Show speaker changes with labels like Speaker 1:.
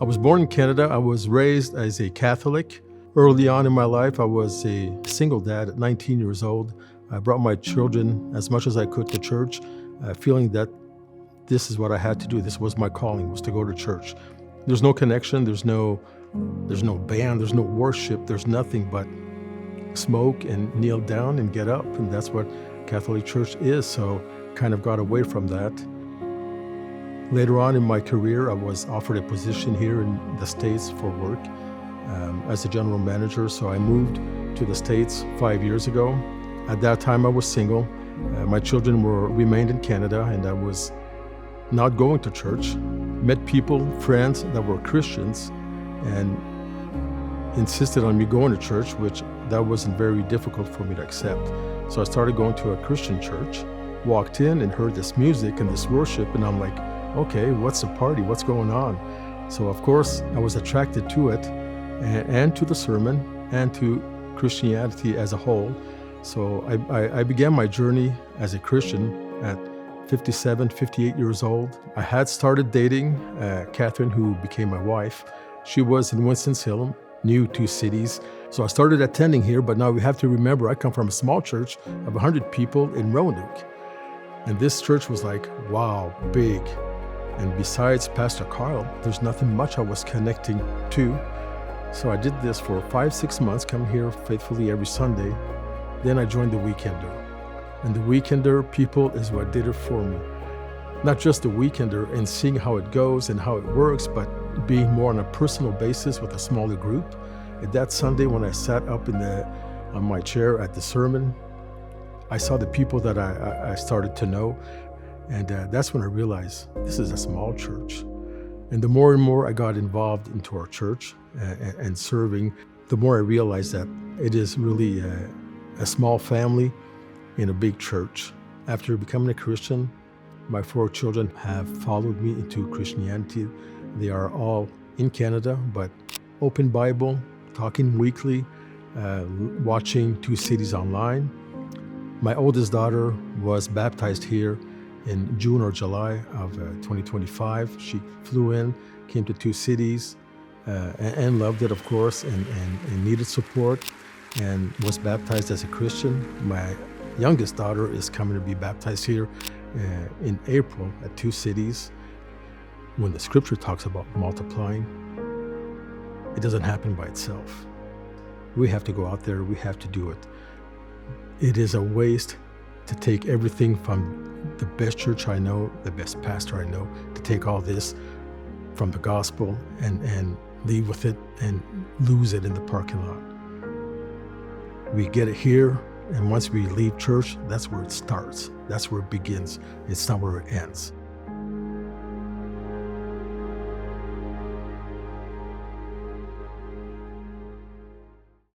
Speaker 1: I was born in Canada. I was raised as a Catholic. Early on in my life, I was a single dad at 19 years old. I brought my children as much as I could to church, feeling that this is what I had to do. This was my calling, was to go to church. There's no connection. There's no band. There's no worship. There's nothing but smoke and kneel down and get up. And that's what Catholic Church is. So kind of got away from that. Later on in my career, I was offered a position here in the States for work as a general manager. So I moved to the States 5 years ago. At that time, I was single. My children remained in Canada, and I was not going to church. Met people, friends that were Christians, and insisted on me going to church, which that wasn't very difficult for me to accept. So I started going to a Christian church, walked in and heard this music and this worship, and I'm like, okay, what's the party? What's going on? So of course, I was attracted to it and to the sermon and to Christianity as a whole. So I began my journey as a Christian at 57, 58 years old. I had started dating Catherine, who became my wife. She was in Winston-Salem, new to cities. So I started attending here, but now we have to remember I come from a small church of 100 people in Roanoke. And this church was like, wow, big. And besides Pastor Kyle, there's nothing much I was connecting to. So I did this for 5-6 months, come here faithfully every Sunday. Then I joined the Weekender. And the Weekender people is what did it for me. Not just the Weekender and seeing how it goes and how it works, but being more on a personal basis with a smaller group. And that Sunday when I sat up on my chair at the sermon, I saw the people that I started to know. And that's when I realized this is a small church. And the more and more I got involved into our church and serving, the more I realized that it is really a small family in a big church. After becoming a Christian, my 4 children have followed me into Christianity. They are all in Canada, but open Bible, talking weekly, watching 2 Cities online. My oldest daughter was baptized here in June or July of 2025. She flew in, came to 2 Cities, and loved it, of course, and needed support, and was baptized as a Christian. My youngest daughter is coming to be baptized here in April at 2 Cities. When the scripture talks about multiplying, it doesn't happen by itself. We have to go out there, we have to do it. It is a waste to take everything from the best church I know, the best pastor I know, to take all this from the gospel and leave with it and lose it in the parking lot. We get it here, and once we leave church, that's where it starts. That's where it begins. It's not where it ends.